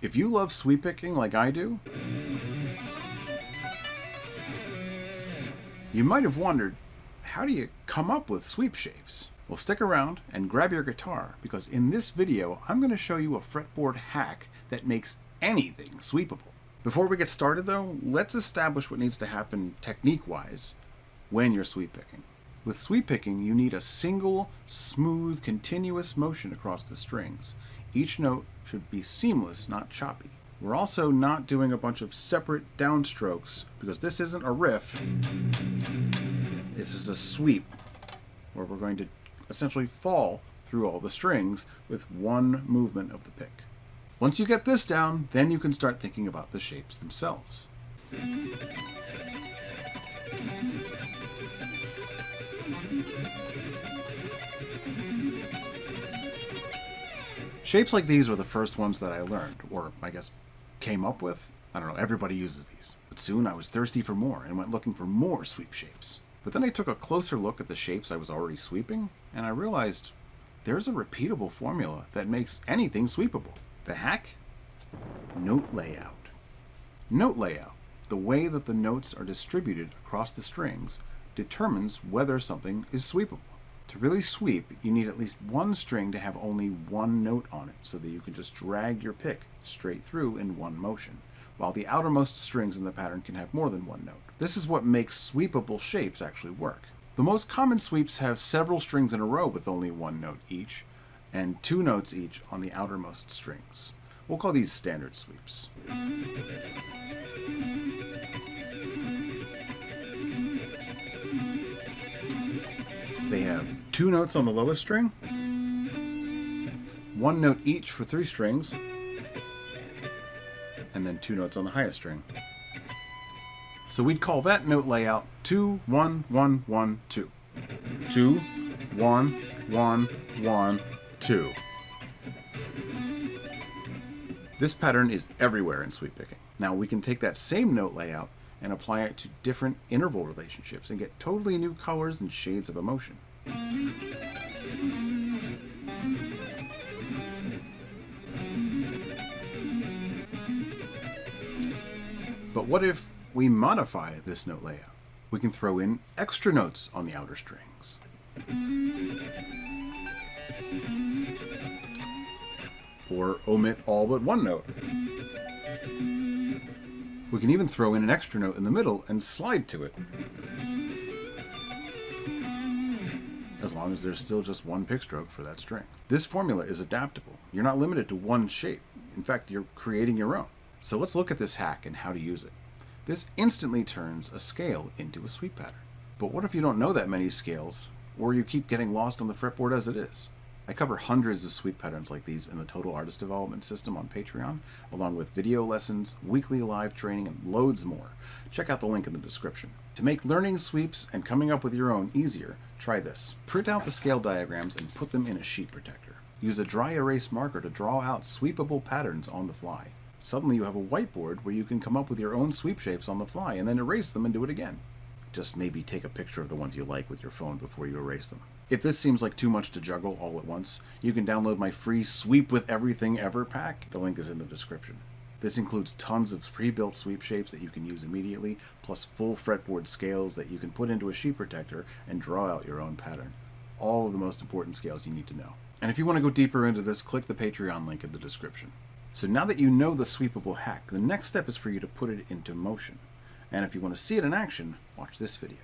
If you love sweep picking like I do, you might have wondered, how do you come up with sweep shapes? Well, stick around and grab your guitar, because in this video, I'm going to show you a fretboard hack that makes anything sweepable. Before we get started though, let's establish what needs to happen technique-wise when you're sweep picking. With sweep picking, you need a single, smooth, continuous motion across the strings. Each note should be seamless, not choppy. We're also not doing a bunch of separate downstrokes, because this isn't a riff. This is a sweep, where we're going to essentially fall through all the strings with one movement of the pick. Once you get this down, then you can start thinking about the shapes themselves. Shapes like these were the first ones that I learned, or I guess came up with. I don't know, everybody uses these. But soon I was thirsty for more and went looking for more sweep shapes. But then I took a closer look at the shapes I was already sweeping, and I realized there's a repeatable formula that makes anything sweepable. The hack? Note layout. Note layout, the way that the notes are distributed across the strings, determines whether something is sweepable. To really sweep, you need at least one string to have only one note on it, so that you can just drag your pick straight through in one motion, while the outermost strings in the pattern can have more than one note. This is what makes sweepable shapes actually work. The most common sweeps have several strings in a row with only one note each, and two notes each on the outermost strings. We'll call these standard sweeps. They have two notes on the lowest string, one note each for three strings, and then two notes on the highest string. So we'd call that note layout 2, 1, 1, 1, 2. 2, 1, 1, 1, 2. This pattern is everywhere in sweep picking. Now we can take that same note layout and apply it to different interval relationships and get totally new colors and shades of emotion. But what if we modify this note layout? We can throw in extra notes on the outer strings. Or omit all but one note. We can even throw in an extra note in the middle and slide to it, as long as there's still just one pick stroke for that string. This formula is adaptable. You're not limited to one shape. In fact, you're creating your own. So let's look at this hack and how to use it. This instantly turns a scale into a sweep pattern. But what if you don't know that many scales, or you keep getting lost on the fretboard as it is? I cover hundreds of sweep patterns like these in the Total Artist Development System on Patreon, along with video lessons, weekly live training, and loads more. Check out the link in the description. To make learning sweeps and coming up with your own easier, try this. Print out the scale diagrams and put them in a sheet protector. Use a dry erase marker to draw out sweepable patterns on the fly. Suddenly you have a whiteboard where you can come up with your own sweep shapes on the fly and then erase them and do it again. Just maybe take a picture of the ones you like with your phone before you erase them. If this seems like too much to juggle all at once, you can download my free Sweep with Everything Ever pack. The link is in the description. This includes tons of pre-built sweep shapes that you can use immediately, plus full fretboard scales that you can put into a sheet protector and draw out your own pattern. All of the most important scales you need to know. And if you want to go deeper into this, click the Patreon link in the description. So now that you know the sweepable hack, the next step is for you to put it into motion. And if you want to see it in action, watch this video.